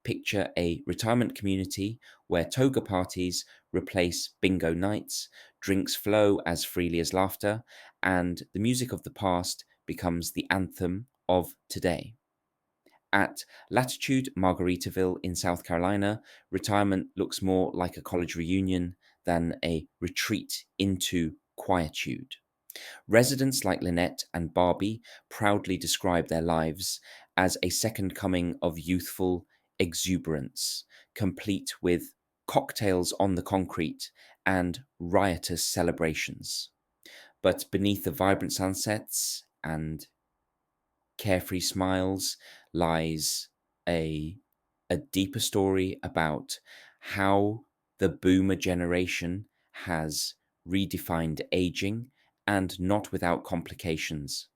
picture a retirement community where toga parties replace bingo nights, drinks flow as freely as laughter, and the music of the past becomes the anthem of today. At Latitude Margaritaville in South Carolina, retirement looks more like a college reunion than a retreat into quietude. Residents like Lynette and Barbie proudly describe their lives as a second coming of youthful exuberance, complete with cocktails on the concrete and riotous celebrations. But beneath the vibrant sunsets and carefree smiles lies a, a deeper story about how the boomer generation has redefined aging and not without complications.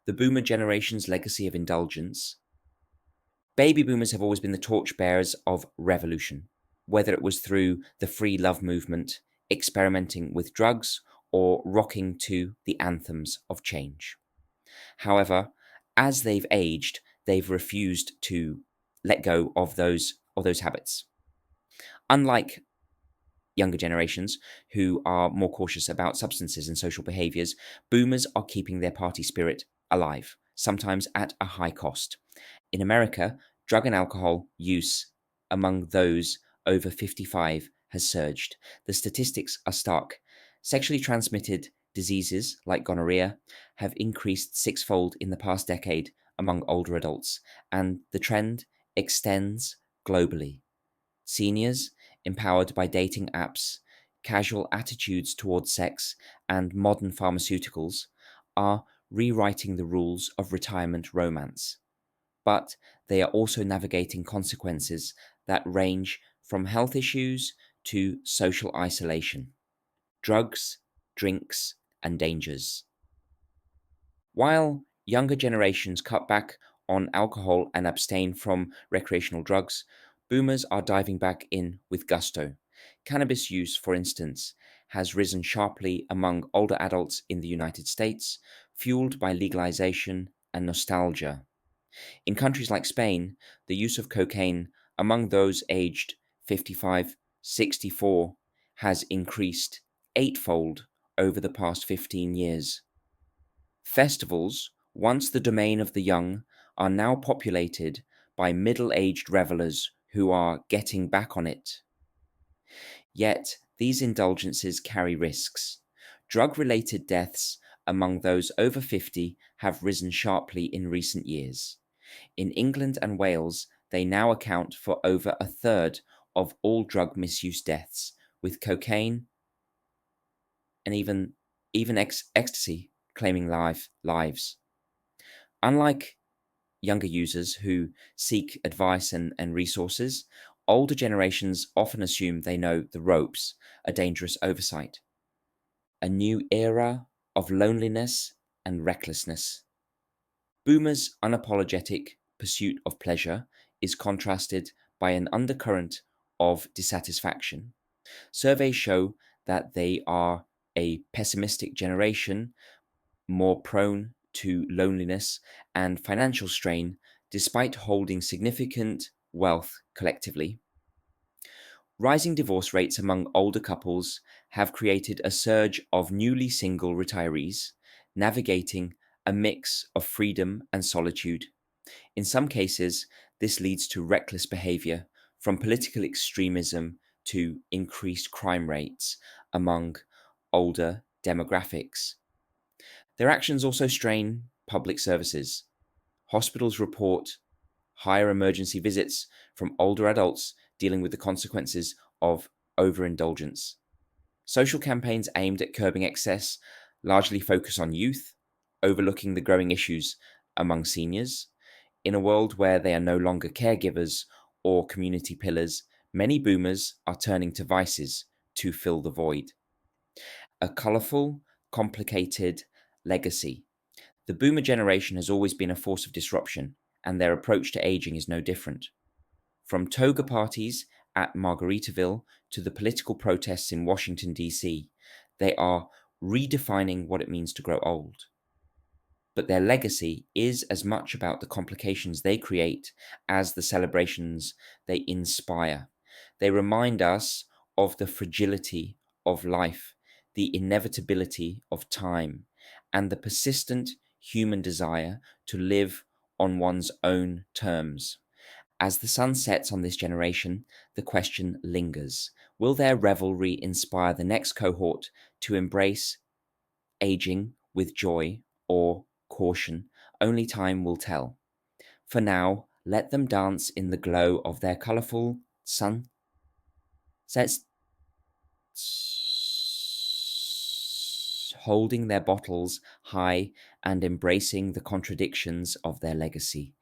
The boomer generation's legacy of indulgence. Baby boomers have always been the torchbearers of revolution, whether it was through the free love movement, experimenting with drugs, or rocking to the anthems of change. However, as they've aged, they've refused to let go of those habits. Unlike younger generations who are more cautious about substances and social behaviors, boomers are keeping their party spirit alive, sometimes at a high cost. In America, drug and alcohol use among those over 55 has surged. The statistics are stark. Sexually transmitted diseases like gonorrhea have increased sixfold in the past decade among older adults, and the trend extends globally. Seniors, empowered by dating apps, casual attitudes towards sex, and modern pharmaceuticals, are rewriting the rules of retirement romance. But they are also navigating consequences that range from health issues to social isolation, drugs, drinks, and dangers. While younger generations cut back on alcohol and abstain from recreational drugs, boomers are diving back in with gusto. Cannabis use, for instance, has risen sharply among older adults in the United States, fueled by legalization and nostalgia. In countries like Spain, the use of cocaine among those aged 55, 64 has increased eightfold over the past 15 years. Festivals, once the domain of the young, are now populated by middle aged revelers who are getting back on it. Yet, these indulgences carry risks. Drug related deaths among those over 50 have risen sharply in recent years. In England and Wales, they now account for over a third of all drug misuse deaths, with cocaine and even ecstasy claiming lives. Unlike younger users who seek advice and resources, older generations often assume they know the ropes, a dangerous oversight. A new era of loneliness and recklessness. Boomers' unapologetic pursuit of pleasure is contrasted by an undercurrent of dissatisfaction. Surveys show that they are a pessimistic generation, more prone to loneliness and financial strain despite holding significant wealth collectively. Rising divorce rates among older couples have created a surge of newly single retirees navigating a mix of freedom and solitude. In some cases, this leads to reckless behavior, from political extremism to increased crime rates among older demographics. Their actions also strain public services. Hospitals report higher emergency visits from older adults dealing with the consequences of overindulgence. Social campaigns aimed at curbing excess largely focus on youth, overlooking the growing issues among seniors. In a world where they are no longer caregivers or community pillars, many boomers are turning to vices to fill the void. A colourful, complicated legacy. The boomer generation has always been a force of disruption, and their approach to aging is no different. From toga parties at Margaritaville to the political protests in Washington, D.C., they are redefining what it means to grow old. but their legacy is as much about the complications they create as the celebrations they inspire. They remind us of the fragility of life, the inevitability of time, and the persistent human desire to live on one's own terms. As the sun sets on this generation, the question lingers: will their revelry inspire the next cohort to embrace aging with joy or caution? Only time will tell. For now, let them dance in the glow of their colourful sunsets, holding their bottles high and embracing the contradictions of their legacy.